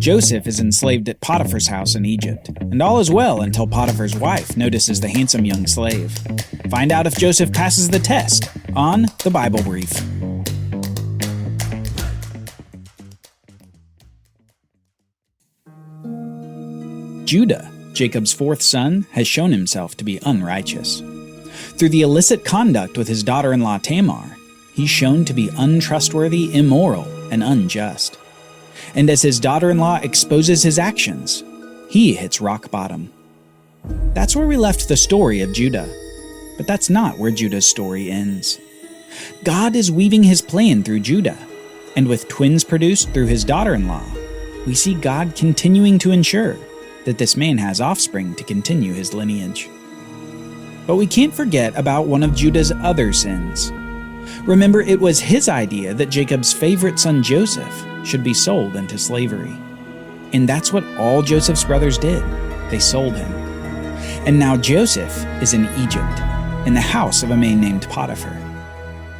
Joseph is enslaved at Potiphar's house in Egypt, and all is well until Potiphar's wife notices the handsome young slave. Find out if Joseph passes the test on The Bible Brief. Judah, Jacob's fourth son, has shown himself to be unrighteous. Through the illicit conduct with his daughter-in-law Tamar, he's shown to be untrustworthy, immoral, and unjust. And as his daughter-in-law exposes his actions, he hits rock bottom. That's where we left the story of Judah. But that's not where Judah's story ends. God is weaving his plan through Judah, and with twins produced through his daughter-in-law, we see God continuing to ensure that this man has offspring to continue his lineage. But we can't forget about one of Judah's other sins. Remember, it was his idea that Jacob's favorite son Joseph should be sold into slavery. And that's what all Joseph's brothers did. They sold him. And now Joseph is in Egypt, in the house of a man named Potiphar.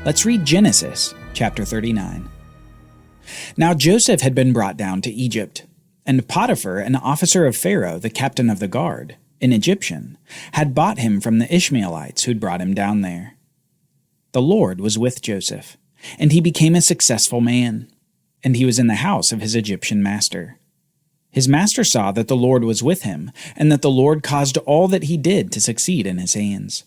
Let's read Genesis chapter 39. Now Joseph had been brought down to Egypt, and Potiphar, an officer of Pharaoh, the captain of the guard, an Egyptian, had bought him from the Ishmaelites who'd brought him down there. The Lord was with Joseph, and he became a successful man, and he was in the house of his Egyptian master. His master saw that the Lord was with him, and that the Lord caused all that he did to succeed in his hands.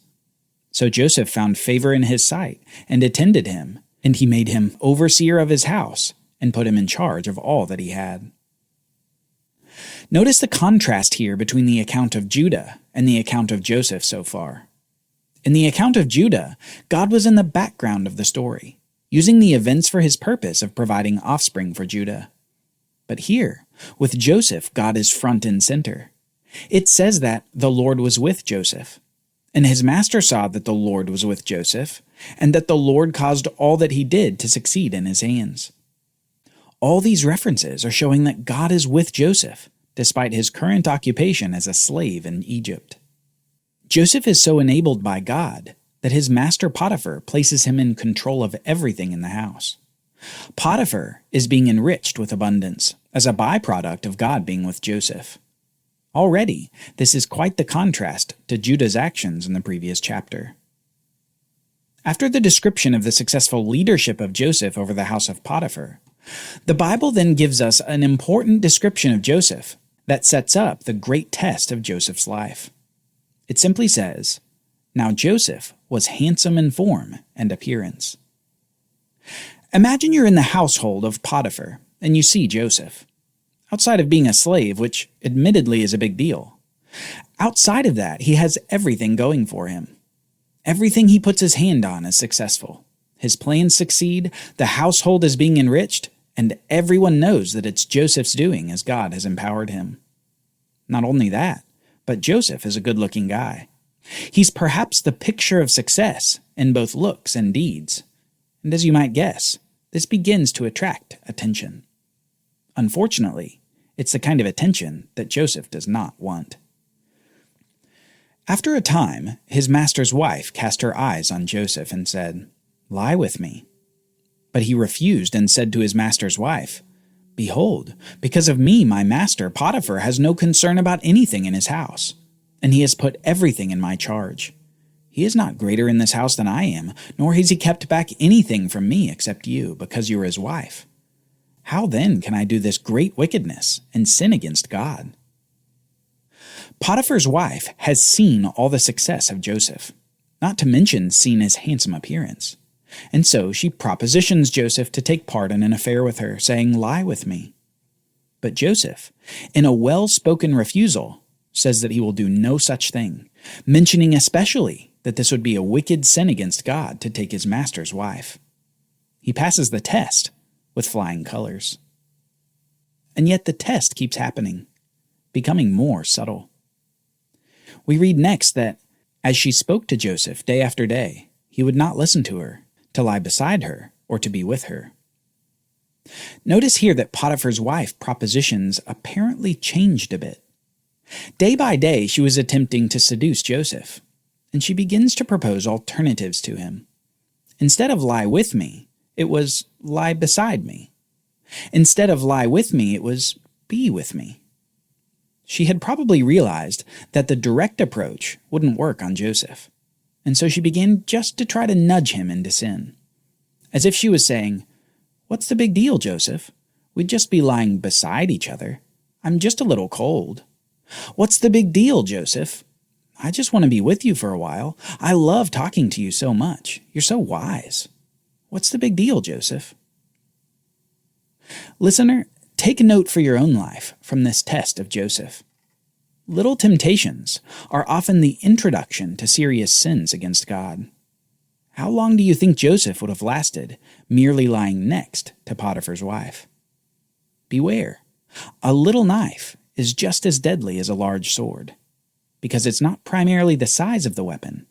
So Joseph found favor in his sight, and attended him, and he made him overseer of his house, and put him in charge of all that he had. Notice the contrast here between the account of Judah and the account of Joseph so far. In the account of Judah, God was in the background of the story, using the events for his purpose of providing offspring for Judah. But here, with Joseph, God is front and center. It says that the Lord was with Joseph, and his master saw that the Lord was with Joseph, and that the Lord caused all that he did to succeed in his hands. All these references are showing that God is with Joseph, despite his current occupation as a slave in Egypt. Joseph is so enabled by God that his master Potiphar places him in control of everything in the house. Potiphar is being enriched with abundance as a byproduct of God being with Joseph. Already, this is quite the contrast to Judah's actions in the previous chapter. After the description of the successful leadership of Joseph over the house of Potiphar, the Bible then gives us an important description of Joseph that sets up the great test of Joseph's life. It simply says, "Now Joseph was handsome in form and appearance." Imagine you're in the household of Potiphar, and you see Joseph. Outside of being a slave, which admittedly is a big deal, outside of that, he has everything going for him. Everything he puts his hand on is successful. His plans succeed, the household is being enriched, and everyone knows that it's Joseph's doing as God has empowered him. Not only that, but Joseph is a good-looking guy. He's perhaps the picture of success in both looks and deeds. And as you might guess, this begins to attract attention. Unfortunately, it's the kind of attention that Joseph does not want. After a time, his master's wife cast her eyes on Joseph and said, "Lie with me." But he refused and said to his master's wife, "Behold, because of me my master Potiphar has no concern about anything in his house, and he has put everything in my charge. He is not greater in this house than I am, nor has he kept back anything from me except you, because you are his wife. How then can I do this great wickedness and sin against God?" Potiphar's wife has seen all the success of Joseph, not to mention seen his handsome appearance. And so she propositions Joseph to take part in an affair with her, saying, "Lie with me." But Joseph, in a well-spoken refusal, says that he will do no such thing, mentioning especially that this would be a wicked sin against God to take his master's wife. He passes the test with flying colors. And yet the test keeps happening, becoming more subtle. We read next that, as she spoke to Joseph day after day, he would not listen to her, to lie beside her, or to be with her. Notice here that Potiphar's wife propositions apparently changed a bit. Day by day, she was attempting to seduce Joseph, and she begins to propose alternatives to him. Instead of "lie with me," it was "lie beside me." Instead of "lie with me," it was be with me. She had probably realized that the direct approach wouldn't work on Joseph, and so she began just to try to nudge him into sin. As if she was saying, "What's the big deal, Joseph? We'd just be lying beside each other. I'm just a little cold. What's the big deal, Joseph? I just want to be with you for a while. I love talking to you so much. You're so wise. What's the big deal, Joseph?" Listener, take a note for your own life from this test of Joseph. Little temptations are often the introduction to serious sins against God. How long do you think Joseph would have lasted merely lying next to Potiphar's wife? Beware, a little knife is just as deadly as a large sword, because it's not primarily the size of the weapon,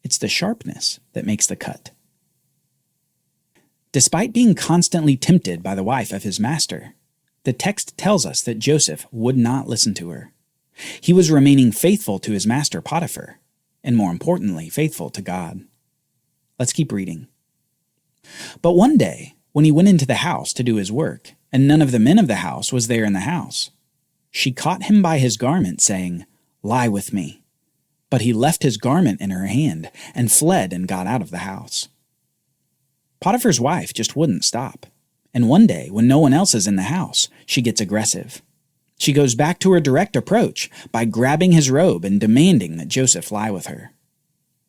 it's the sharpness that makes the cut. Despite being constantly tempted by the wife of his master, the text tells us that Joseph would not listen to her. He was remaining faithful to his master Potiphar, and more importantly, faithful to God. Let's keep reading. But one day, when he went into the house to do his work, and none of the men of the house was there in the house, she caught him by his garment, saying, "Lie with me." But he left his garment in her hand, and fled and got out of the house. Potiphar's wife just wouldn't stop. And one day, when no one else is in the house, she gets aggressive. She goes back to her direct approach by grabbing his robe and demanding that Joseph lie with her.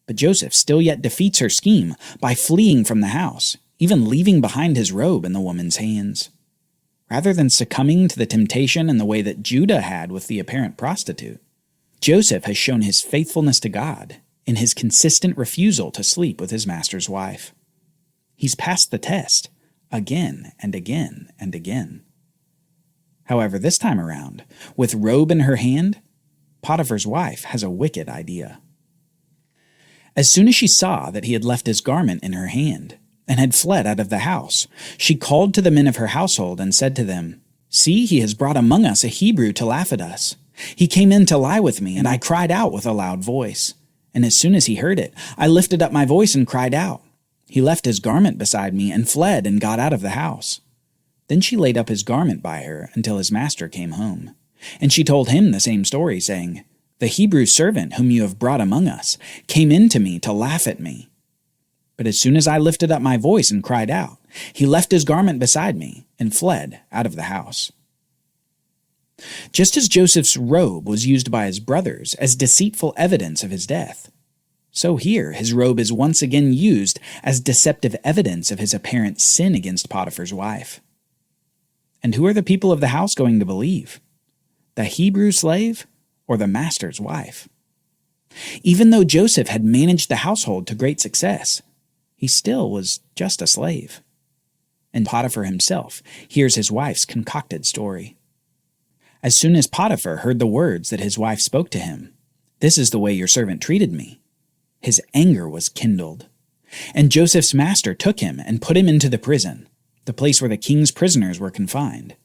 But Joseph still yet defeats her scheme by fleeing from the house, even leaving behind his robe in the woman's hands. Rather than succumbing to the temptation in the way that Judah had with the apparent prostitute, Joseph has shown his faithfulness to God in his consistent refusal to sleep with his master's wife. He's passed the test again and again and again. However, this time around, with robe in her hand, Potiphar's wife has a wicked idea. As soon as she saw that he had left his garment in her hand and had fled out of the house, she called to the men of her household and said to them, "See, he has brought among us a Hebrew to laugh at us. He came in to lie with me, and I cried out with a loud voice. And as soon as he heard it, I lifted up my voice and cried out. He left his garment beside me and fled and got out of the house." Then she laid up his garment by her until his master came home. And she told him the same story, saying, "The Hebrew servant whom you have brought among us came in to me to laugh at me. But as soon as I lifted up my voice and cried out, he left his garment beside me and fled out of the house." Just as Joseph's robe was used by his brothers as deceitful evidence of his death, so here his robe is once again used as deceptive evidence of his apparent sin against Potiphar's wife. And who are the people of the house going to believe? The Hebrew slave or the master's wife? Even though Joseph had managed the household to great success, he still was just a slave. And Potiphar himself hears his wife's concocted story. As soon as Potiphar heard the words that his wife spoke to him, "This is the way your servant treated me," his anger was kindled. And Joseph's master took him and put him into the prison, the place where the king's prisoners were confined,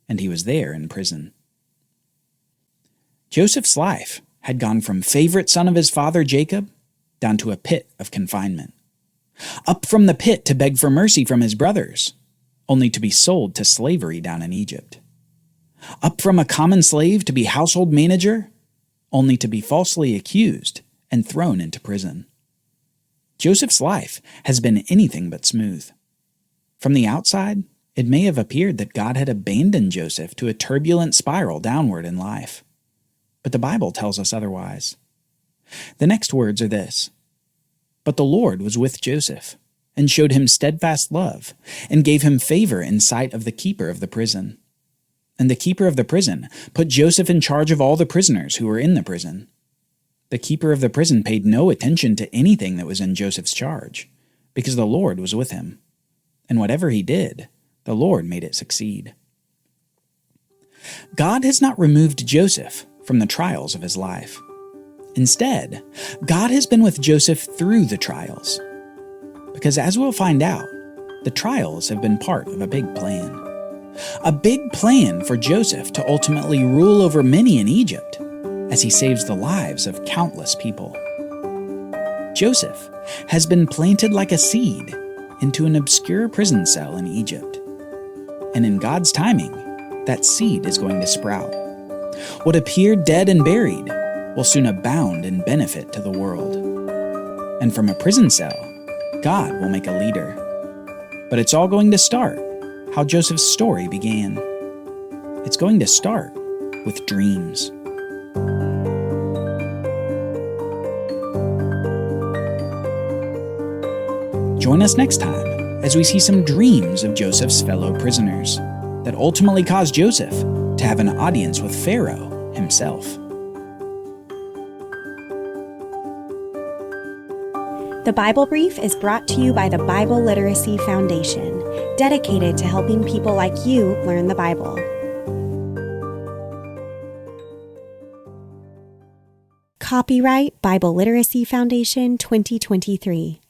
and he was there in prison. Joseph's life had gone from favorite son of his father Jacob down to a pit of confinement. Up from the pit to beg for mercy from his brothers, only to be sold to slavery down in Egypt. Up from a common slave to be household manager, only to be falsely accused and thrown into prison. Joseph's life has been anything but smooth. From the outside, it may have appeared that God had abandoned Joseph to a turbulent spiral downward in life. But the Bible tells us otherwise. The next words are this: "But the Lord was with Joseph, and showed him steadfast love, and gave him favor in sight of the keeper of the prison. And the keeper of the prison put Joseph in charge of all the prisoners who were in the prison. The keeper of the prison paid no attention to anything that was in Joseph's charge, because the Lord was with him. And whatever he did, the Lord made it succeed." God has not removed Joseph from the trials of his life. Instead, God has been with Joseph through the trials. Because as we'll find out, the trials have been part of a big plan. A big plan for Joseph to ultimately rule over many in Egypt, as he saves the lives of countless people. Joseph has been planted like a seed into an obscure prison cell in Egypt. And in God's timing, that seed is going to sprout. What appeared dead and buried will soon abound in benefit to the world. And from a prison cell, God will make a leader. But it's all going to start how Joseph's story began. It's going to start with dreams. Join us next time as we see some dreams of Joseph's fellow prisoners that ultimately caused Joseph to have an audience with Pharaoh himself. The Bible Brief is brought to you by the Bible Literacy Foundation, dedicated to helping people like you learn the Bible. Copyright Bible Literacy Foundation 2023.